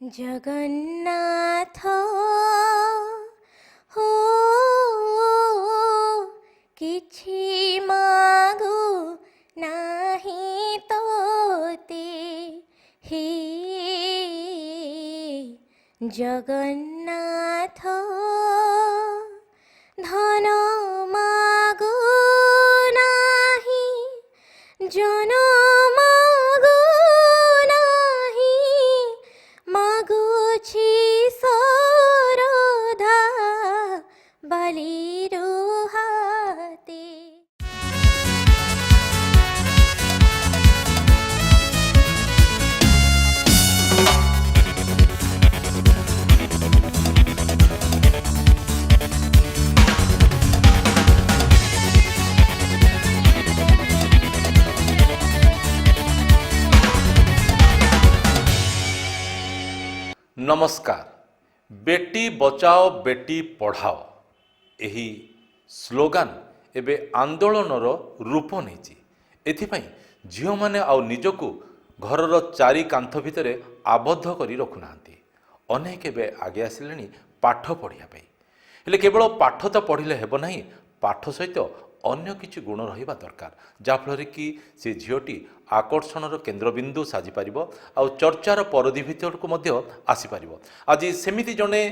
ଜଗନ୍ନାଥ ହୋ କିଛି ମାଗୁ ନାହିଁ ତୋତେ ହେ ଜଗନ୍ନାଥ ଧନ ମାଗୁ ନାହିଁ ଜନ ମାଗୁ ନାହିଁ ମାଗୁଛି ସରଧା ବଲିରୁ ହାତେ। नमस्कार। बेटी बचाओ बेटी पढ़ाओ यही स्लोगान एबे आंदोलनर रूप नहीं। एथिपाई झील मैंने आउ निजकू घरर चारि कांथ भितर आबद्ध करी रखुना अनेक एबे आगे आसिले पाठ पढ़ाई हेले केवल पाठ तो पढ़ले हेब नहीं, पाठ सहित अन्य किछि गुण रहिबा दरकार जाफल कि से झीटी आकर्षणर केन्द्रबिंदु साजिप आउ चर्चार परदी भितर को मध्य आसीपर। आज सेमिति जड़े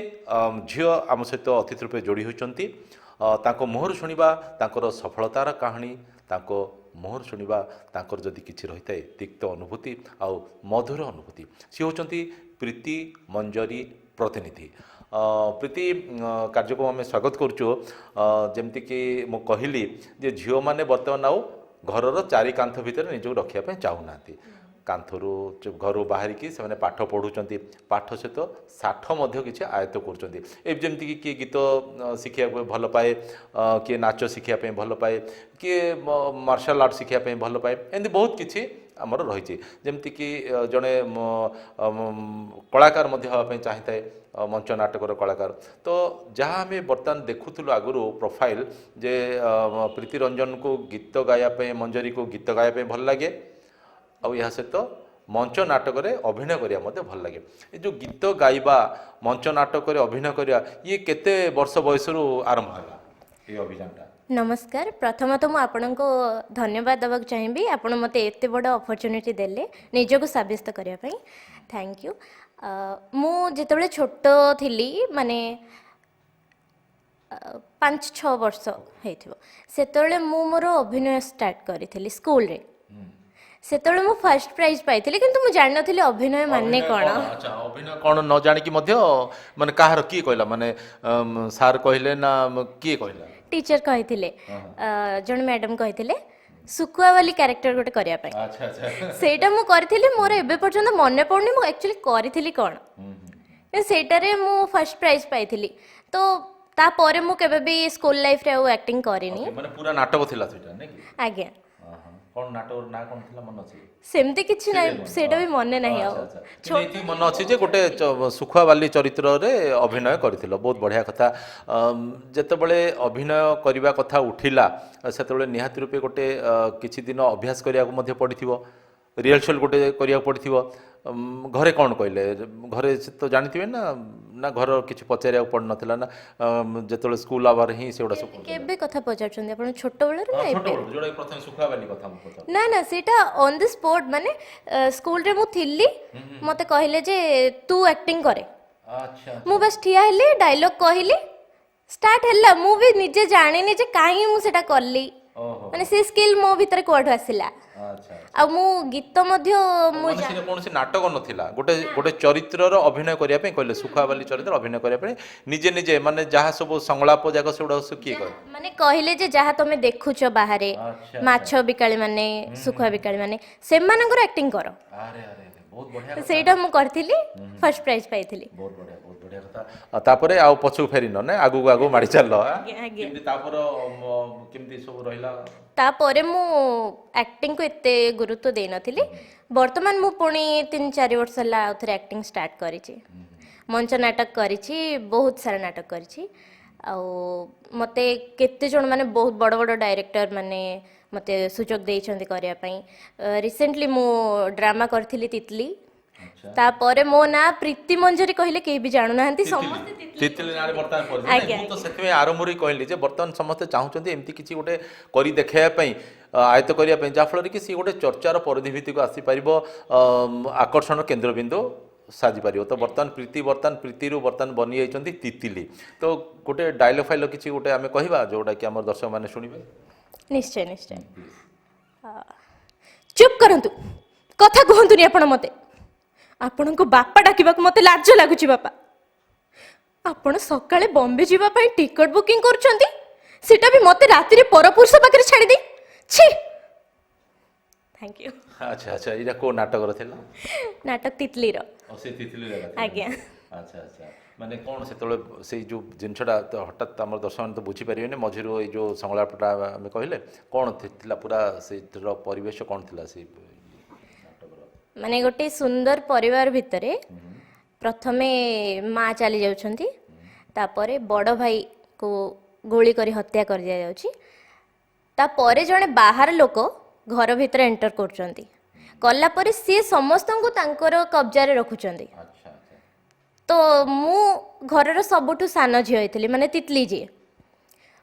झील आम सहित अतिथि रूपे जोड़ी होती मुहर शुणा तांकर सफलतार कहानी मुहर शुणा तांकर जदि किछि रही है तिक्त अनुभूति आउ मधुर अनुभूति। सी होती प्रीति मंजरी प्रतिनिधि। प्रीति कार्यक्रम आम स्वागत करुचु। जमतीक मु कहली जे झील मैंने बर्तमान आउ घरर चारि कांथ भितर निजक रखापी चाहूना कांथरू घर बाहर की से पाठ पढ़ुंट पाठ सहित साठ कि आयत्त करमती किए गीत शिखा भल पाए किए नाच शिखापी भल पाए किए मार्शल आर्ट शिखापी भल पाए एमती बहुत किसी आमर रही जमती कि जड़े कलाकार हाँपाई चाहिए मंच नाटकर कलाकार। तो जहाँ आम बर्तमान देखुलु आगु प्रोफाइल जे प्रीति रंजन को गीत गायापी मंजरी को गीत गायापी भल लगे आउ या सहित मंच नाटक अभिनय करिया मते भल लगे। ये जो गीत गाइबा मंच नाटक अभिनय करिया ये केते वर्ष बयस आरंभ होला ये अभियानटा? नमस्कार। प्रथमतः मुझे आपण को धन्यवाद देवाक चाहिए आपण मते एते बड़ अपॉर्चुनिटी देले निजको साबित करने। Thank you. मु जिते छोट थी माने 5-6 वर्ष होइथिबो सेतोले मु मोर अभिनय स्टार्ट करी स्कूल रे। सेतोले मु फर्स्ट प्राइज पाइथिली किंतु मु जान नथिली अभिनय माने कोन। अच्छा अभिनय कोन न जानि कि मध्य माने काहर की कहला माने सर कहले ना की कहला? टीचर कहिथिले जण मैडम कहिथिले सुकुआ वाली कैरेक्टर गोटे करिया पई। अच्छा अच्छा सेटा मु करथिली मोर एबे पर्यंत मने पड़नी मु एक्चुअली करथिली कोन। सेटारे मु फर्स्ट प्राइज पाइथिली। तो ता परे मु केबे भी स्कूल लाइफ रे एक्टिंग करिनी। माने पूरा नाटक थिला सेटा नै कि? आज्ञा कोन नाटक ना कोन थिला मन अछि? सेमती किछि नै सेटा भी मने नाही आ। छोटी मन अछि जे गोटे सुखुआ वाली चरित्र रे अभिनय करथिलो बहुत बढ़िया कथा। जेतेबेले अभिनय करबा कथा उठिला सेतेबेले निहाती रूपे गोटे किछि दिन अभ्यास करिया को मध्ये पड़िथिबो रिहर्सल गोटे करिया पड़िथिबो। घरे कौन कहले घरे तो जानते ना ना घर किसी पचारिया पड़ नाला ना जो स्कूल आवार ही से केबे कथा पचारछन आपण छोट बेले रे ना छोट जोडा प्रथम सुखा वाली कथा ना ना सेटा ऑन द स्पॉट माने स्कूल रे मु थिल्ली मते कहले जे तू एक्टिंग करे। अच्छा मु बस ठिया हेली डायलॉग कहली स्टार्ट हैला मु भी निजे जानिनी जे काहे मु सेटा करली माने से स्किल मो भीतर कोठो आसिला। अच्छा आ मु गीत मध्य मु माने कोन से नाटक नथिला गोटे गोटे चरित्र रो अभिनय करिया पे कहले सुखा वाली चरित्र अभिनय करिया पे निजे निजे माने जहा सब संलाप जाक सेडा की कह माने कहले जे जहा तमे देखुछ बाहरे माछ बिकाली माने सुखा बिकाली माने से मानकर एक्टिंग करो। अरे अरे बहुत बढ़िया सेटा मु करथिली फर्स्ट प्राइज पाइथिली। बहुत बढ़िया कथा। तापरे आ पछु फेरी न ने आगु आगु मारी चल किंतु तापर केमती सब रहिला तापरे मु एक्टिंग को एते गुरुत्व दे नथिली। वर्तमान मु पुणी 3-4 वर्ष ला उथरे एक्टिंग स्टार्ट करिछि। मंच नाटक करिछि बहुत सारा नाटक करिछि आ मते केते जण माने बहुत बड़ बड़ डायरेक्टर माने मते सुजोग देइछन्ती करिया पई। रिसेंटली मु ड्रामा करथिली तितली ତାପରେ ମୋ ନାଁ ପ୍ରୀତି ମଞ୍ଜରୀ କହିଲେ କେହି ବି ଜାଣୁନାହାନ୍ତି, ସମସ୍ତେ ତିତିଲି ନାଁରେ ବର୍ତ୍ତମାନ ପରିଚିତ। ଆଜ୍ଞା, ମୁଁ ତ ସେଥିପାଇଁ ଆରମ୍ଭରୁ ହିଁ କହିଲି ଯେ ବର୍ତ୍ତମାନ ସମସ୍ତେ ଚାହୁଁଛନ୍ତି ଏମିତି କିଛି ଗୋଟେ କରି ଦେଖାଇବା ପାଇଁ, ଆୟତ୍ତ କରିବା ପାଇଁ, ଯାହାଫଳରେ କି ସିଏ ଗୋଟେ ଚର୍ଚ୍ଚାର ପରିଧି ଭିତ୍ତିକୁ ଆସିପାରିବ, ଆକର୍ଷଣ କେନ୍ଦ୍ରବିନ୍ଦୁ ସାଜିପାରିବ। ତ ବର୍ତ୍ତମାନ ପ୍ରୀତିରୁ ବର୍ତ୍ତମାନ ବନି ଯାଇଛନ୍ତି ତିତିଲି। ତ ଗୋଟେ ଡାଇଲଗ ଫାଇଲଗ କିଛି ଗୋଟେ ଆମେ କହିବା ଯୋଉଟାକି ଆମର ଦର୍ଶକମାନେ ଶୁଣିବେ। ନିଶ୍ଚୟ ନିଶ୍ଚୟ। ଚୁପ୍ କରନ୍ତୁ, କଥା କୁହନ୍ତୁନି ଆପଣ ମତେ। ଆପଣଙ୍କ ବାପା ଡାକିବାକୁ ମତେ ଲାଜ ଲାଗୁଛି ବାପା। ଆପଣ ସକାଳେ ବମ୍ବେ ଯିବା ପାଇଁ ଟିକଟ ବୁକିଂ କରୁଛନ୍ତି, ସେଟା ବି ମତେ ରାତିରେ ପରପୁରୁଷ ପାଖରେ ଛାଡ଼ିଦେଇ। ଛି। Thank you. ଆଚ୍ଛା ଆଚ୍ଛା, ଏଇଟା କୋଉ ନାଟକର ଥିଲା? ନାଟକ ତିତଲିର। ସେ ତିତିଲିର ଆଜ୍ଞା। ଆଚ୍ଛା ଆଚ୍ଛା, ମାନେ କ'ଣ ସେତେବେଳେ ସେଇ ଯେଉଁ ଜିନିଷଟା ତ ହଠାତ୍ ଆମର ଦର୍ଶକମାନେ ତ ବୁଝିପାରିବେନି, ମଝିରୁ ଏଇ ଯେଉଁ ସଂଳାପଟା ଆମେ କହିଲେ କ'ଣ ଥିଲା, ପୁରା ସେଇଥିର ପରିବେଶ କ'ଣ ଥିଲା ସେଇ ନାଟକର? ମାନେ ଗୋଟେ ସୁନ୍ଦର ପରିବାର ଭିତରେ ପ୍ରଥମେ ମା ଚାଲି ଯାଉଛନ୍ତି, ତାପରେ ବଡ଼ ଭାଇକୁ ଗୁଳି କରି ହତ୍ୟା କରି ଦିଆଯାଉଛି, ତାପରେ ଜଣେ ବାହାର ଲୋକ ଘର ଭିତରେ ଏଣ୍ଟର କରୁଛନ୍ତି, କଲା ପରେ ସିଏ ସମସ୍ତଙ୍କୁ ତାଙ୍କର କବ୍ଜାରେ ରଖୁଛନ୍ତି। ଆଚ୍ଛା ଆଚ୍ଛା, ତ ମୁଁ ଘରର ସବୁଠୁ ସାନ ଝିଅ ହେଇଥିଲି, ମାନେ ତିତଲି ଯିଏ।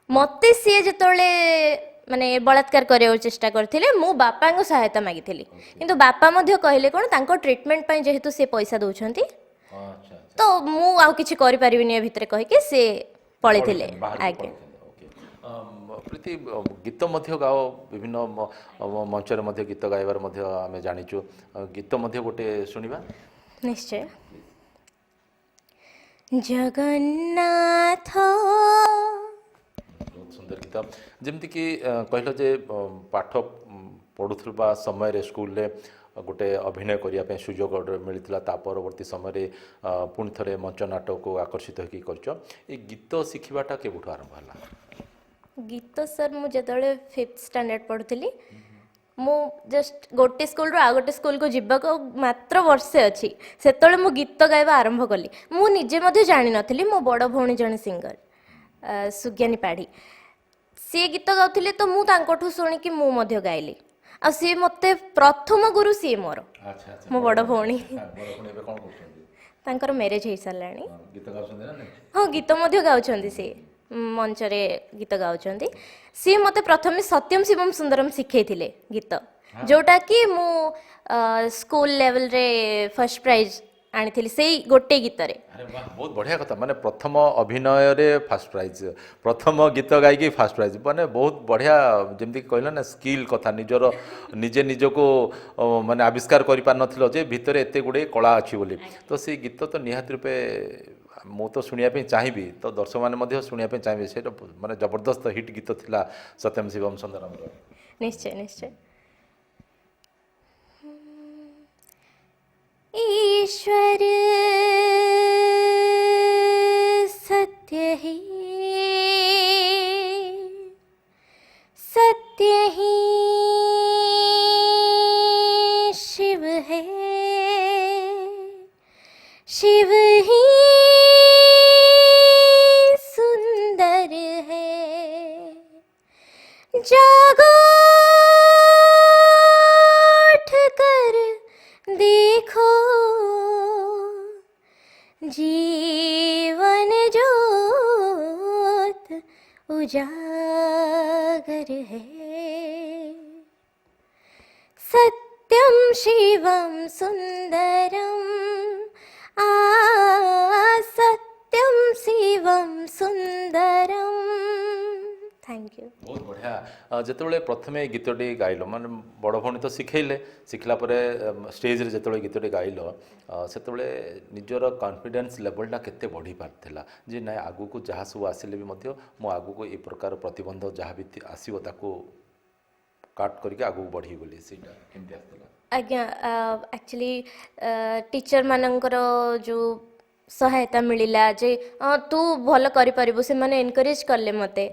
ମତେ ସିଏ ଯେତେବେଳେ ମାନେ ବଳାତ୍କାର କରିବାକୁ ଚେଷ୍ଟା କରିଥିଲେ, ମୁଁ ବାପାଙ୍କୁ ସହାୟତା ମାଗିଥିଲି, କିନ୍ତୁ ବାପା ମଧ୍ୟ କହିଲେ କ'ଣ, ତାଙ୍କ ଟ୍ରିଟମେଣ୍ଟ ପାଇଁ ଯେହେତୁ ସେ ପଇସା ଦେଉଛନ୍ତି, ଆଚ୍ଛା ଆଚ୍ଛା, ତ ମୁଁ ଆଉ କିଛି କରିପାରିବିନି ଏ ଭିତରେ କହିକି ସେ ପଳେଇଥିଲେ। ଆଜ୍ଞା। ପ୍ରୀତି ଗୀତ ମଧ୍ୟ ଗାଅ, ବିଭିନ୍ନ ମଞ୍ଚରେ ମଧ୍ୟ ଗୀତ ଗାଇବାର ମଧ୍ୟ ଆମେ ଜାଣିଛୁ, ଗୀତ ମଧ୍ୟ ଗୋଟେ ଶୁଣିବା। ନିଶ୍ଚୟ। ଜଗନ୍ନାଥ। ବହୁତ ସୁନ୍ଦର ଗୀତ। ଯେମିତିକି କହିଲ ଯେ ପାଠ ପଢ଼ୁଥିବା ସମୟରେ ସ୍କୁଲରେ ଗୋଟେ ଅଭିନୟ କରିବା ପାଇଁ ସୁଯୋଗ ମିଳିଥିଲା, ତା ପରବର୍ତ୍ତୀ ସମୟରେ ପୁଣି ଥରେ ମଞ୍ଚ ନାଟକକୁ ଆକର୍ଷିତ ହୋଇକି କରିଛ। ଏଇ ଗୀତ ଶିଖିବାଟା କେବେଠୁ ଆରମ୍ଭ ହେଲା? ଗୀତ ସାର୍ ମୁଁ ଯେତେବେଳେ 5th ଷ୍ଟାଣ୍ଡାର୍ଡ଼ ପଢ଼ୁଥିଲି, ମୁଁ ଜଷ୍ଟ ଗୋଟେ ସ୍କୁଲରୁ ଆଉ ଗୋଟେ ସ୍କୁଲକୁ ଯିବାକୁ ମାତ୍ର ବର୍ଷେ ଅଛି, ସେତେବେଳେ ମୁଁ ଗୀତ ଗାଇବା ଆରମ୍ଭ କଲି। ମୁଁ ନିଜେ ମଧ୍ୟ ଜାଣିନଥିଲି, ମୋ ବଡ଼ ଭଉଣୀ ଜଣେ ସିଙ୍ଗର ସୁଜ୍ଞାନୀ ପାଢ଼ୀ, ସିଏ ଗୀତ ଗାଉଥିଲେ, ତ ମୁଁ ତାଙ୍କଠୁ ଶୁଣିକି ମୁଁ ମଧ୍ୟ ଗାଇଲି। ଆଉ ସିଏ ମୋତେ ପ୍ରଥମ ଗୁରୁ ସିଏ ମୋର, ମୋ ବଡ଼ ଭଉଣୀ। ତାଙ୍କର ମ୍ୟାରେଜ୍ ହେଇସାରିଲାଣି। ହଁ, ଗୀତ ମଧ୍ୟ ଗାଉଛନ୍ତି, ସିଏ ମଞ୍ଚରେ ଗୀତ ଗାଉଛନ୍ତି। ସିଏ ମୋତେ ପ୍ରଥମେ ସତ୍ୟମ୍ ଶିବମ୍ ସୁନ୍ଦରମ୍ ଶିଖେଇଥିଲେ ଗୀତ, ଯେଉଁଟାକି ମୁଁ ସ୍କୁଲ ଲେଭେଲରେ ଫାର୍ଷ୍ଟ ପ୍ରାଇଜ୍ ଆଣିଥିଲି ସେଇ ଗୋଟେ ଗୀତରେ। ଆରେ ବାଃ, ବହୁତ ବଢ଼ିଆ କଥା। ମାନେ ପ୍ରଥମ ଅଭିନୟରେ ଫାର୍ଷ୍ଟ ପ୍ରାଇଜ୍, ପ୍ରଥମ ଗୀତ ଗାଇକି ଫାର୍ଷ୍ଟ ପ୍ରାଇଜ୍, ମାନେ ବହୁତ ବଢ଼ିଆ। ଯେମିତିକି କହିଲ ନା, ସ୍କିଲ୍ କଥା, ନିଜେ ନିଜକୁ ମାନେ ଆବିଷ୍କାର କରିପାରିନଥିଲ ଯେ ଭିତରେ ଏତେ ଗୁଡ଼ିଏ କଳା ଅଛି ବୋଲି। ତ ସେଇ ଗୀତ ତ ନିହାତି ରୂପେ ମୁଁ ତ ଶୁଣିବା ପାଇଁ ଚାହିଁବି, ତ ଦର୍ଶକମାନେ ମଧ୍ୟ ଶୁଣିବା ପାଇଁ ଚାହିଁବେ। ସେଇଟା ମାନେ ଜବରଦସ୍ତ ହିଟ୍ ଗୀତ ଥିଲା ସତ୍ୟମ୍ ଶିବମ୍ ସୁନ୍ଦରମ୍ର। ନିଶ୍ଚୟ ନିଶ୍ଚୟ। ईश्वर सत्य ही शिव है, शिव ही सुंदर है। जागो उठ कर देखो, जीवन ज्योत उजागर है। सत्यम शिवम सुंदरम, सत्यम शिवम सुंदरम। Thank you. बहुत बढ़िया। जिते प्रथमे गीतटी गाइल, माने बड़ भौणी तो शिखेले, शिखला परे स्टेज जिते गीतटी गाइल, से निजर कॉन्फिडेंस लेवलटा केते बढ़ी पार्थिला जे ना आगु को जहाँ सब आसिले भी मो आगु को ये प्रकार प्रतिबंध जहाँ भी आसो ताको काट करके आगु बढ़ी बोली सेटा केमती आसला? आज्ञा एक्चुअली टीचर मानकर जो सहायता मिलिला जे तू भल करि परिबु, से माने एनकरेज करले मते,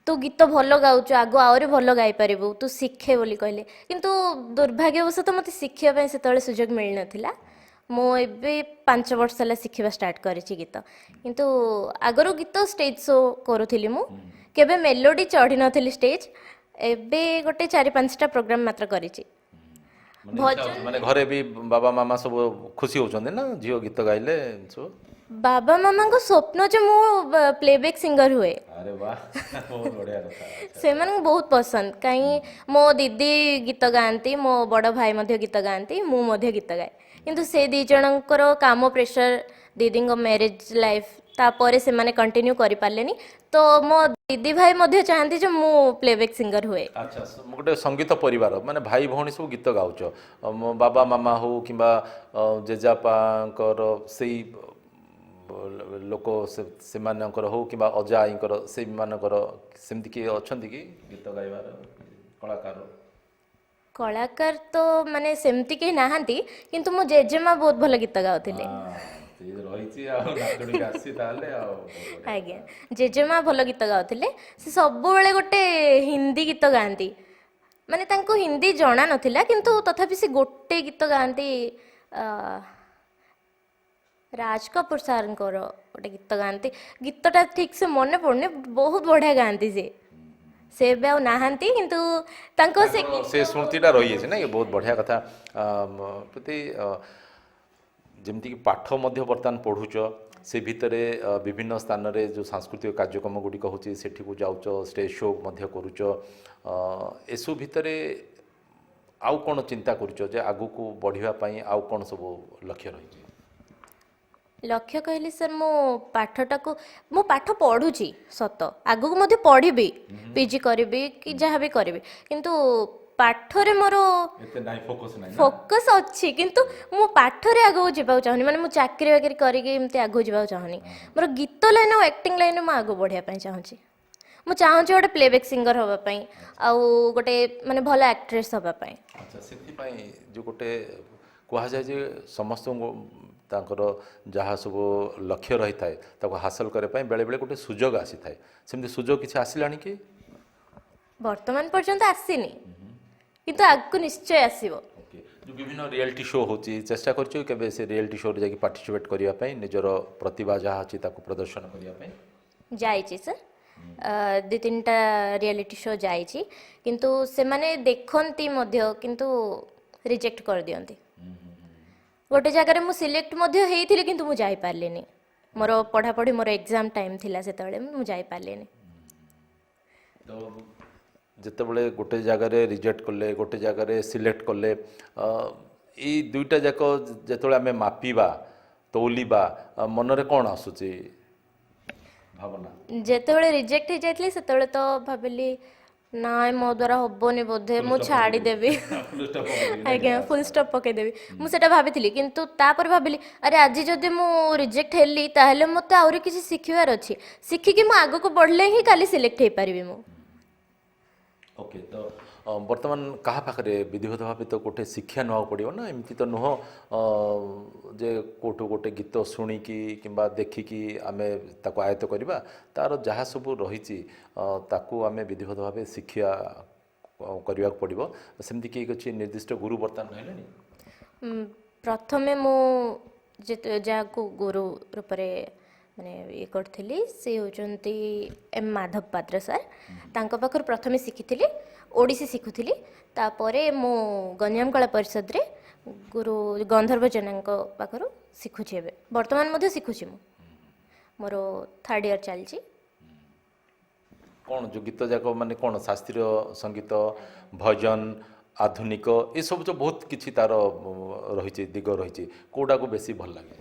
तू गीत भल गाउछु, आगु आउरी भल गाई परिबु, तू शिखे बोली कहले। किंतु दुर्भाग्यवशत मते शिखिया पय सेतळे सुजोग मिल नथिला। मो एबे 5 वर्ष होला शिखिबा स्टार्ट करिछि गीत, किंतु आगरो गीत स्टेज शो करूथिली, मु केबे मेलोडी चढ़ी नथिली स्टेज। एबे गोटे 4-5टा प्रोग्राम मात्र करिछि। ଭଜନ ମାନେ ଘରେ ବି ବାବା ମାମା ସବୁ ଖୁସି ହଉଛନ୍ତି ନା ଝିଅ ଗୀତ ଗାଇଲେ ସବୁ? ବାବା ମାମାଙ୍କ ସ୍ୱପ୍ନ ଯେ ମୁଁ ପ୍ଲେବ୍ୟାକ୍ ସିଙ୍ଗର ହୁଏ। ଆରେ ବାହ ବହୁତ ବଢିଆ କଥା। ସେମାନଙ୍କୁ ବହୁତ ପସନ୍ଦ କାହିଁ ମୋ ଦିଦି ଗୀତ ଗାଆନ୍ତି, ମୋ ବଡ଼ ଭାଇ ମଧ୍ୟ ଗୀତ ଗାଆନ୍ତି, ମୁଁ ମଧ୍ୟ ଗୀତ ଗାଏ। କିନ୍ତୁ ସେ ଦୁଇ ଜଣଙ୍କର କାମ ପ୍ରେସର, ଦିଦିଙ୍କ ମ୍ୟାରେଜ୍ ଲାଇଫ୍, ତାପରେ ସେମାନେ କଣ୍ଟିନ୍ୟୁ କରିପାରିଲେନି। ତ ମୋ ଦିଦି ଭାଇ ମଧ୍ୟ ଚାହାନ୍ତି ଯେ ମୁଁ ପ୍ଲେବ୍ୟାକ୍ ସିଙ୍ଗର ହୁଏ। ଆଚ୍ଛା ଗୋଟେ ସଙ୍ଗୀତ ପରିବାର ମାନେ ଭାଇ ଭଉଣୀ ସବୁ ଗୀତ ଗାଉଛ, ମୋ ବାବା ମାମା ହଉ କିମ୍ବା ଜେଜେବାପାଙ୍କର ସେଇ ଲୋକ ସେମାନଙ୍କର ହଉ କିମ୍ବା ଅଜା ଆଈଙ୍କର ସେଇମାନଙ୍କର ସେମିତି କିଏ ଅଛନ୍ତି କି ଗୀତ ଗାଇବାର କଳାକାର? କଳାକାର ତ ମାନେ ସେମିତି କେହି ନାହାନ୍ତି, କିନ୍ତୁ ମୋ ଜେଜେମା ବହୁତ ଭଲ ଗୀତ ଗାଉଥିଲେ। ରହିଛି ଆଉ ନାତୁଣୀ ଆସିଛି ତାହେଲେ ଆଉ ଆଜ୍ଞା, ଜେଜେମା ଭଲ ଗୀତ ଗାଉଥିଲେ। ସେ ସବୁବେଳେ ଗୋଟେ ହିନ୍ଦୀ ଗୀତ ଗାଆନ୍ତି, ମାନେ ତାଙ୍କୁ ହିନ୍ଦୀ ଜଣା ନଥିଲା କିନ୍ତୁ ତଥାପି ସେ ଗୋଟେ ଗୀତ ଗାଆନ୍ତି, ରାଜ କପୁର ସାର୍ଙ୍କର ଗୋଟେ ଗୀତ ଗାଆନ୍ତି। ଗୀତଟା ଠିକ୍ ସେ ମନେ ପଡ଼ୁନି, ବହୁତ ବଢ଼ିଆ ଗାଆନ୍ତି ସେ। ସେ ଏବେ ଆଉ ନାହାନ୍ତି କିନ୍ତୁ ତାଙ୍କ ସେ ସ୍ମୃତିଟା ରହିଯାଇଛି ନା, ବହୁତ ବଢ଼ିଆ କଥା। ପ୍ରତି ଯେମିତିକି ପାଠ ମଧ୍ୟ ବର୍ତ୍ତମାନ ପଢ଼ୁଛ, ସେ ଭିତରେ ବିଭିନ୍ନ ସ୍ଥାନରେ ଯେଉଁ ସାଂସ୍କୃତିକ କାର୍ଯ୍ୟକ୍ରମ ଗୁଡ଼ିକ ହେଉଛି ସେଠିକୁ ଯାଉଛ, ଷ୍ଟେଜ୍ ଶୋ ମଧ୍ୟ କରୁଛ, ଏସବୁ ଭିତରେ ଆଉ କ'ଣ ଚିନ୍ତା କରୁଛ ଯେ ଆଗକୁ ବଢ଼ିବା ପାଇଁ ଆଉ କ'ଣ ସବୁ ଲକ୍ଷ୍ୟ ରହିଛି? ଲକ୍ଷ୍ୟ କହିଲି ସାର୍, ମୁଁ ପାଠ ପଢ଼ୁଛି ସତ, ଆଗକୁ ମଧ୍ୟ ପଢ଼ିବି, ପିଜି କରିବି କି ଯାହା ବି କରିବି, କିନ୍ତୁ ପାଠରେ ମୋର ଫୋକସ୍ ଅଛି। କିନ୍ତୁ ମୁଁ ପାଠରେ ଆଗକୁ ଯିବାକୁ ଚାହୁଁନି, ମାନେ ମୁଁ ଚାକିରି ବାକିରି କରିକି ଏମିତି ଆଗକୁ ଯିବାକୁ ଚାହୁଁନି। ମୋର ଗୀତ ଲାଇନ୍ ଆଉ ଆକ୍ଟିଂ ଲାଇନ୍ରେ ମୁଁ ଆଗକୁ ବଢ଼ିବା ପାଇଁ ଚାହୁଁଛି। ମୁଁ ଚାହୁଁଛି ଗୋଟେ ପ୍ଲେବ୍ୟାକ୍ ସିଙ୍ଗର ହେବା ପାଇଁ, ଆଉ ଗୋଟେ ମାନେ ଭଲ ଆକ୍ଟ୍ରେସ୍ ହେବା ପାଇଁ। ଆଚ୍ଛା, ସେଥିପାଇଁ ଯେଉଁ ଗୋଟେ କୁହାଯାଏ ଯେ ସମସ୍ତଙ୍କୁ ତାଙ୍କର ଯାହା ସବୁ ଲକ୍ଷ୍ୟ ରହିଥାଏ ତାକୁ ହାସଲ କରିବା ପାଇଁ ବେଳେବେଳେ ଗୋଟେ ସୁଯୋଗ ଆସିଥାଏ, ସେମିତି ସୁଯୋଗ କିଛି ଆସିଲାଣି କି? ବର୍ତ୍ତମାନ ପର୍ଯ୍ୟନ୍ତ ଆସିନି, କିନ୍ତୁ ଆଗକୁ ନିଶ୍ଚୟ ଆସିବ। ଯେଉଁ ବିଭିନ୍ନ ରିଆଲିଟି ଶୋ ହେଉଛି, ଚେଷ୍ଟା କରିଛ କେବେ ସେ ରିଆଲିଟି ଶୋରେ ଯାଇକି ପାର୍ଟିସିପେଟ୍ କରିବା ପାଇଁ, ନିଜର ପ୍ରତିଭା ଯାହା ଅଛି ତାକୁ ପ୍ରଦର୍ଶନ କରିବା ପାଇଁ? ଯାଇଛି ସାର୍, ଦୁଇ ତିନିଟା ରିଆଲିଟି ଶୋ ଯାଇଛି, କିନ୍ତୁ ସେମାନେ ଦେଖନ୍ତି ମଧ୍ୟ କିନ୍ତୁ ରିଜେକ୍ଟ କରିଦିଅନ୍ତି। ଗୋଟେ ଜାଗାରେ ମୁଁ ସିଲେକ୍ଟ ମଧ୍ୟ ହେଇଥିଲି କିନ୍ତୁ ମୁଁ ଯାଇପାରିଲିନି, ମୋର ପଢ଼ାପଢ଼ି, ମୋର ଏକ୍ଜାମ୍ ଟାଇମ୍ ଥିଲା ସେତେବେଳେ, ମୁଁ ଯାଇପାରିଲିନି। ତ ଯେତେବେଳେ ଗୋଟେ ଜାଗାରେ ରିଜେକ୍ଟ କଲେ, ଗୋଟେ ଜାଗାରେ ସିଲେକ୍ଟ କଲେ, ଏଇ ଦୁଇଟା ଯାକ ଯେତେବେଳେ ଆମେ ମାପିବା, ତୋଲିବା, ମନରେ କ'ଣ ଆସୁଛି ଭାବନା? ଯେତେବେଳେ ରିଜେକ୍ଟ ହେଇଯାଇଥିଲି ସେତେବେଳେ ତ ଭାବିଲି ନାଇଁ ମୋ ଦ୍ୱାରା ହବନି ବୋଧେ, ମୁଁ ଛାଡ଼ିଦେବି। ଆଜ୍ଞା, ଫୁଲ୍ ଷ୍ଟପ୍ ପକେଇଦେବି, ମୁଁ ସେଇଟା ଭାବିଥିଲି। କିନ୍ତୁ ତାପରେ ଭାବିଲି ଆରେ ଆଜି ଯଦି ମୁଁ ରିଜେକ୍ଟ ହେଲି ତାହେଲେ ମୋତେ ଆହୁରି କିଛି ଶିଖିବାର ଅଛି, ଶିଖିକି ମୁଁ ଆଗକୁ ବଢ଼ିଲେ ହିଁ କାଲି ସିଲେକ୍ଟ ହେଇପାରିବି ମୁଁ। ଓକେ, ତ ବର୍ତ୍ତମାନ କାହା ପାଖରେ ବିଧିବଦ୍ଧ ଭାବେ ତ ଗୋଟେ ଶିକ୍ଷା ନେବାକୁ ପଡ଼ିବ ନା, ଏମିତି ତ ନୁହଁ ଯେ କେଉଁଠୁ ଗୋଟେ ଗୀତ ଶୁଣିକି କିମ୍ବା ଦେଖିକି ଆମେ ତାକୁ ଆୟତ୍ତ କରିବା। ତା'ର ଯାହା ସବୁ ରହିଛି ତାକୁ ଆମେ ବିଧିବଦ୍ଧ ଭାବେ ଶିକ୍ଷା କରିବାକୁ ପଡ଼ିବ। ସେମିତି କିଏ କିଛି ନିର୍ଦ୍ଦିଷ୍ଟ ଗୁରୁ ବର୍ତ୍ତମାନ ରହିଲେଣି? ପ୍ରଥମେ ମୁଁ ଯାହାକୁ ଗୁରୁ ରୂପରେ ମାନେ ଇଏ କରିଥିଲି ସେ ହେଉଛନ୍ତି ଏମ୍ ମାଧବ ପାତ୍ର ସାର୍। ତାଙ୍କ ପାଖରୁ ପ୍ରଥମେ ଶିଖିଥିଲି, ଓଡ଼ିଶୀ ଶିଖୁଥିଲି। ତାପରେ ମୁଁ ଗଞ୍ଜାମ କଳା ପରିଷଦରେ ଗୁରୁ ଗନ୍ଧର୍ବ ଜେନାଙ୍କ ପାଖରୁ ଶିଖୁଛି, ଏବେ ବର୍ତ୍ତମାନ ମଧ୍ୟ ଶିଖୁଛି। ମୁଁ ମୋର 3rd ଇୟର୍ ଚାଲିଛି। କ'ଣ ଯେଉଁ ଗୀତ ଯାକ ମାନେ କ'ଣ ଶାସ୍ତ୍ରୀୟ ସଙ୍ଗୀତ, ଭଜନ, ଆଧୁନିକ, ଏସବୁ ତ ବହୁତ କିଛି ତା'ର ରହିଛି, ଦିଗ ରହିଛି, କେଉଁଟାକୁ ବେଶୀ ଭଲ ଲାଗେ?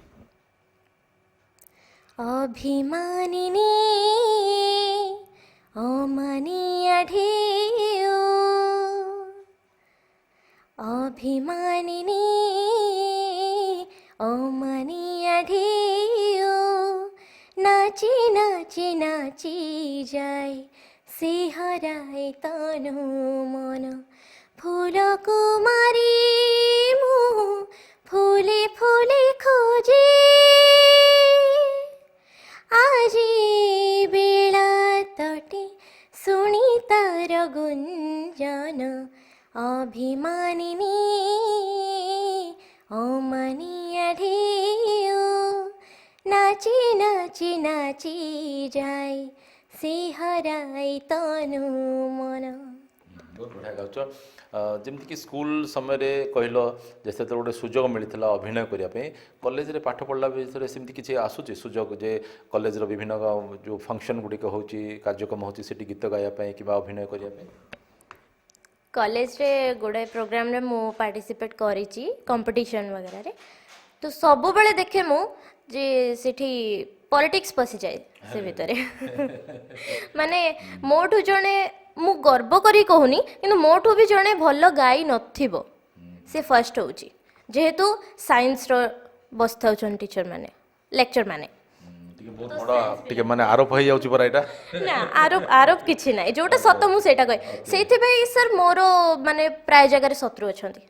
ଅଭିମାନିନୀ ଅମାନିଆ ଢେଉ, ଅଭିମାନିନୀ ଅମାନିଆ ଢେଉ, ନାଚି ନାଚି ନାଚି যায় সিহরায় তনু মন, ফুল কুমারী মুহ ফুলে ফুলে খোঁজে, আজি বেলা তটে শুনি তার গুঞ্জন, অভিমানিনী অমানিয়া ঢেউ, নাচি নাচি নাচি যায় সিহরাই তনু মন। ବହୁତ ବଢ଼ିଆ ଗାଉଛ। ଯେମିତିକି ସ୍କୁଲ ସମୟରେ କହିଲ ଯେ ସେତେବେଳେ ଗୋଟେ ସୁଯୋଗ ମିଳିଥିଲା ଅଭିନୟ କରିବା ପାଇଁ କଲେଜରେ ପାଠ ପଢ଼ିଲା ଭିତରେ ସେମିତି କିଛି ଆସୁଛି ସୁଯୋଗ ଯେ କଲେଜର ବିଭିନ୍ନ ଯେଉଁ ଫଙ୍କସନ୍ ଗୁଡ଼ିକ ହେଉଛି କାର୍ଯ୍ୟକ୍ରମ ହେଉଛି ସେଠି ଗୀତ ଗାଇବା ପାଇଁ କିମ୍ବା ଅଭିନୟ କରିବା ପାଇଁ? କଲେଜରେ ଗୁଡ଼ାଏ ପ୍ରୋଗ୍ରାମରେ ମୁଁ ପାର୍ଟିସିପେଟ୍ କରିଛି କମ୍ପିଟିସନ୍ ବଗେରାରେ। ତ ସବୁବେଳେ ଦେଖେ ମୁଁ ଯେ ସେଠି ପଲିଟିକ୍ସ ପଶିଯାଏ ସେ ଭିତରେ ମାନେ ମୋଠୁ ଜଣେ ମୁଁ ଗର୍ବ କରି କହୁନି କିନ୍ତୁ ମୋଠୁ ବି ଜଣେ ଭଲ ଗାଇ ନଥିବ ସେ ଫାର୍ଷ୍ଟ ହେଉଛି ଯେହେତୁ ସାଇନ୍ସର ବସିଥାଉଛନ୍ତି ଟିଚର ମାନେ ଲେକ୍ଚର ମାନେ। ଟିକେ ବହୁତ ବଡ଼ ଟିକେ ମାନେ ଆରୋପ ହେଇଯାଉଛି ପରା ଏଇଟା। ନା ଆରୋପ କିଛି ନାହିଁ ଯୋଉଟା ସତ ମୁଁ ସେଇଟା କହେ। ସେଇଥିପାଇଁ ସାର୍ ମୋର ମାନେ ପ୍ରାୟ ଜାଗାରେ ଶତ୍ରୁ ଅଛନ୍ତି।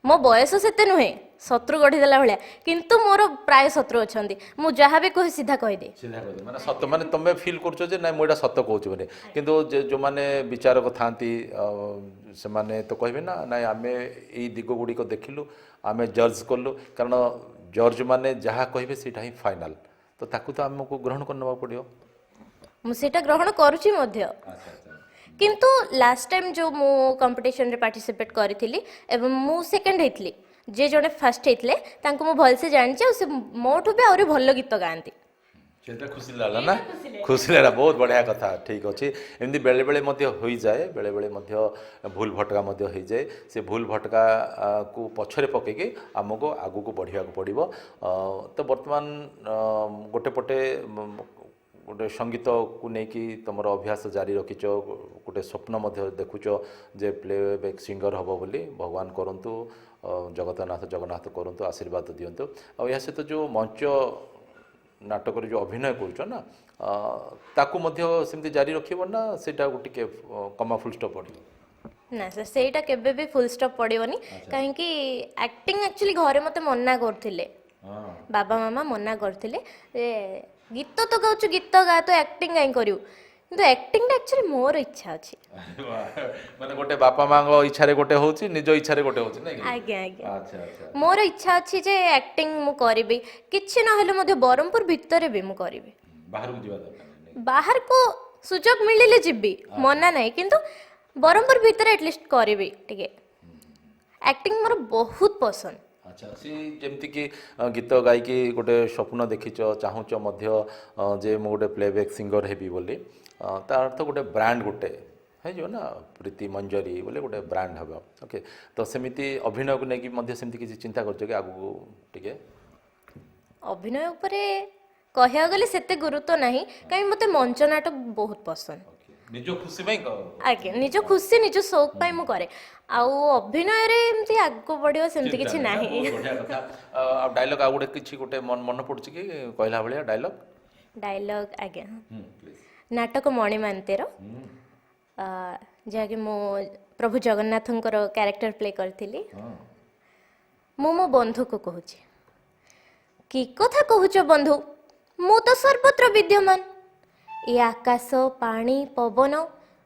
ମୋ ବୟସ ସେତେ ନୁହେଁ ଶତ୍ରୁ ଗଢ଼ିଦେଲା ଭଳିଆ କିନ୍ତୁ ମୋର ପ୍ରାୟ ଶତ୍ରୁ ଅଛନ୍ତି। ମୁଁ ଯାହା ବି କହେ ସିଧା କହିଦିଏ। ମାନେ ସତ ମାନେ ତମେ ଫିଲ୍ କରୁଛ ଯେ ନାଇଁ ମୁଁ ଏଇଟା ସତ କହୁଛି ବୋଲି କିନ୍ତୁ ଯେଉଁମାନେ ବିଚାରକ ଥାଆନ୍ତି ସେମାନେ ତ କହିବେ ନା ନାଇଁ ଆମେ ଏଇ ଦିଗ ଗୁଡ଼ିକ ଦେଖିଲୁ ଆମେ ଜଜ୍ କଲୁ କାରଣ ଜଜ୍ ମାନେ ଯାହା କହିବେ ସେଇଟା ହିଁ ଫାଇନାଲ୍ ତ ତାକୁ ତ ଆମକୁ ଗ୍ରହଣ କରି ନେବାକୁ ପଡ଼ିବ। ମୁଁ ସେଇଟା ଗ୍ରହଣ କରୁଛି ମଧ୍ୟ କିନ୍ତୁ ଲାଷ୍ଟ ଟାଇମ୍ ଯେଉଁ ମୁଁ କମ୍ପିଟିସନରେ ପାର୍ଟିସିପେଟ୍ କରିଥିଲି ଏବଂ ମୁଁ ସେକେଣ୍ଡ ହେଇଥିଲି ଯିଏ ଜଣେ ଫାର୍ଷ୍ଟ ହେଇଥିଲେ ତାଙ୍କୁ ମୁଁ ଭଲସେ ଜାଣିଛି ଆଉ ସେ ମୋଠୁ ବି ଆହୁରି ଭଲ ଗୀତ ଗାଆନ୍ତି। ସେଇଟା ଖୁସି ଲାଗିଲା ନା ଖୁସି ଲାଗିଲା ବହୁତ ବଢ଼ିଆ କଥା ଠିକ୍ ଅଛି। ଏମିତି ବେଳେବେଳେ ମଧ୍ୟ ହୋଇଯାଏ ବେଳେବେଳେ ମଧ୍ୟ ଭୁଲ ଭଟକା ମଧ୍ୟ ହୋଇଯାଏ ସେ ଭୁଲ ଭଟକାକୁ ପଛରେ ପକାଇକି ଆମକୁ ଆଗକୁ ବଢ଼ିବାକୁ ପଡ଼ିବ। ତ ବର୍ତ୍ତମାନ ଗୋଟେ ପଟେ ଗୋଟେ ସଙ୍ଗୀତକୁ ନେଇକି ତୁମର ଅଭ୍ୟାସ ଜାରି ରଖିଛ ଗୋଟେ ସ୍ୱପ୍ନ ମଧ୍ୟ ଦେଖୁଛ ଯେ ପ୍ଲେବ୍ୟାକ୍ ସିଙ୍ଗର ହେବ ବୋଲି ଭଗବାନ କରନ୍ତୁ ଜଗନ୍ନାଥ କରନ୍ତୁ ଆଶୀର୍ବାଦ ଦିଅନ୍ତୁ। ଆଉ ଏହା ସହିତ ଯେଉଁ ମଞ୍ଚ ନାଟକରେ ଯେଉଁ ଅଭିନୟ କରୁଛ ନା ତାକୁ ମଧ୍ୟ ସେମିତି ଜାରି ରଖିବ ନା ସେଇଟାକୁ ଟିକେ କମା ଫୁଲ୍ ଷ୍ଟପ୍ ପଡ଼ିବ? ନା ସାର୍ ସେଇଟା କେବେ ବି ଫୁଲ୍ ଷ୍ଟପ୍ ପଡ଼ିବନି କାହିଁକି ଆକ୍ଟିଂ ଆକ୍ଚୁଆଲି ଘରେ ମୋତେ ମନା କରୁଥିଲେ ବାବା ମାମା ମନା କରିଥିଲେ ଯେ ଗୀତ ତ ଗାଉଛୁ ଗୀତ ଗା ତ ଆକ୍ଟିଂ କାହିଁ କରିବୁ କିନ୍ତୁ ଆକ୍ଟିଂଟା ଆକ୍ଚୁଆଲି ମୋର ଇଚ୍ଛା ଅଛି। ମାନେ ଗୋଟେ ବାପା ମାଙ୍କ ଇଚ୍ଛାରେ ଗୋଟେ ହେଉଛି ନିଜ ଇଚ୍ଛାରେ ଗୋଟେ ହେଉଛି ନାଇଁ? ଆଜ୍ଞା ଆଜ୍ଞା ମୋର ଇଚ୍ଛା ଅଛି ଯେ ଆକ୍ଟିଂ ମୁଁ କରିବି କିଛି ନହେଲେ ମଧ୍ୟ ବ୍ରହ୍ମପୁର ଭିତରେ ବି ମୁଁ କରିବି। ବାହାରକୁ ଯିବା ଦରକାର ବାହାରକୁ ସୁଯୋଗ ମିଳିଲେ ଯିବି ମନା ନାହିଁ କିନ୍ତୁ ବ୍ରହ୍ମପୁର ଭିତରେ ଆଟଲିଷ୍ଟ କରିବି ଟିକେ ଆକ୍ଟିଂ ମୋର ବହୁତ ପସନ୍ଦ। ଆଚ୍ଛା ସେ ଯେମିତିକି ଗୀତ ଗାଇକି ଗୋଟେ ସ୍ୱପ୍ନ ଦେଖିଛ ଚାହୁଁଛ ମଧ୍ୟ ଯେ ମୁଁ ଗୋଟେ ପ୍ଲେବ୍ୟାକ୍ ସିଙ୍ଗର ହେବି ବୋଲି ତା ଅର୍ଥ ଗୋଟେ ବ୍ରାଣ୍ଡ ଗୋଟେ ହେଇଯିବ ନା ପ୍ରୀତି ମଞ୍ଜରୀ ବୋଲି ଗୋଟେ ବ୍ରାଣ୍ଡ ହେବ। ଓକେ ତ ସେମିତି ଅଭିନୟକୁ ନେଇକି ମଧ୍ୟ ସେମିତି କିଛି ଚିନ୍ତା କରୁଛ କି ଆଗକୁ ଟିକେ? ଅଭିନୟ ଉପରେ କହିବାକୁ ଗଲେ ସେତେ ଗୁରୁତ୍ୱ ନାହିଁ କାହିଁକି ମୋତେ ମଞ୍ଚ ନାଟକ ବହୁତ ପସନ୍ଦ। ନିଜ ଖୁସି ପାଇଁ ଆଜ୍ଞା ନିଜ ଖୁସି ନିଜ ସଉକ ପାଇଁ ମୁଁ କରେ ଆଉ ଅଭିନୟରେ ଏମିତି ଆଗକୁ ବଢ଼ିବ ସେମିତି କିଛି ନାହିଁ। ବଢ଼ିଆ କଥା। ଆଉ ଡାଇଲଗ୍ ଆଉ ଗୋଟେ କିଛି ଗୋଟେ ମନେ ପଡ଼ୁଛି କି କହିଲା ଭଳିଆ ଡାଇଲଗ୍? ଆଜ୍ଞା ନାଟକ ମଣିମାନ୍ତେର ଯାହାକି ମୁଁ ପ୍ରଭୁ ଜଗନ୍ନାଥଙ୍କର କ୍ୟାରେକ୍ଟର ପ୍ଲେ କରିଥିଲି। ମୁଁ ମୋ ବନ୍ଧୁକୁ କହୁଛି କି କଥା କହୁଛ ବନ୍ଧୁ ମୁଁ ତ ସର୍ବତ୍ର ବିଦ୍ୟମାନ ଏ ଆକାଶ ପାଣି ପବନ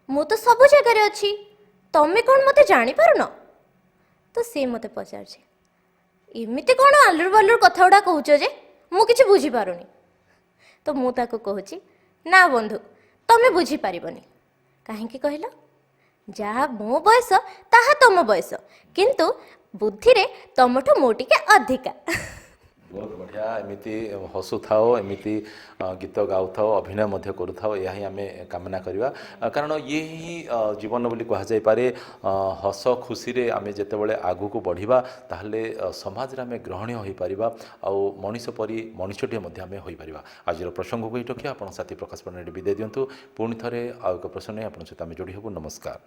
ମୁଁ ତ ସବୁ ଜାଗାରେ ଅଛି ତମେ କ'ଣ ମୋତେ ଜାଣିପାରୁନ? ତ ସେ ମୋତେ ପଚାରୁଛି ଏମିତି କ'ଣ ଆଲୁର ବାଲୁର କଥା ଗୁଡ଼ା କହୁଛ ଯେ ମୁଁ କିଛି ବୁଝିପାରୁନି। ତ ମୁଁ ତାକୁ କହୁଛି ନା ବନ୍ଧୁ ତମେ ବୁଝିପାରିବନି କାହିଁକି କହିଲ ଯାହା ମୋ ବୟସ ତାହା ତମ ବୟସ କିନ୍ତୁ ବୁଦ୍ଧିରେ ତମଠୁ ମୋ ଟିକେ ଅଧିକା। ବହୁତ ବଢ଼ିଆ ଏମିତି ହସୁଥାଅ ଏମିତି ଗୀତ ଗାଉଥାଅ ଅଭିନୟ ମଧ୍ୟ କରୁଥାଅ ଏହା ହିଁ ଆମେ କାମନା କରିବା କାରଣ ଇଏ ହିଁ ଜୀବନ ବୋଲି କୁହାଯାଇପାରେ। ହସ ଖୁସିରେ ଆମେ ଯେତେବେଳେ ଆଗକୁ ବଢ଼ିବା ତାହେଲେ ସମାଜରେ ଆମେ ଗ୍ରହଣୀୟ ହୋଇପାରିବା ଆଉ ମଣିଷ ପରି ମଣିଷଟିଏ ମଧ୍ୟ ଆମେ ହୋଇପାରିବା। ଆଜିର ପ୍ରସଙ୍ଗକୁ ଏଇଠି ରଖିବା ଆପଣ ସାଥୀ ପ୍ରକାଶ ପରିଡ଼ା ବିଦାୟ ଦିଅନ୍ତୁ। ପୁଣି ଥରେ ଆଉ ଏକ ପ୍ରସଙ୍ଗ ନେଇ ଆପଣଙ୍କ ସହିତ ଆମେ ଯୋଡ଼ି ହେବୁ। ନମସ୍କାର।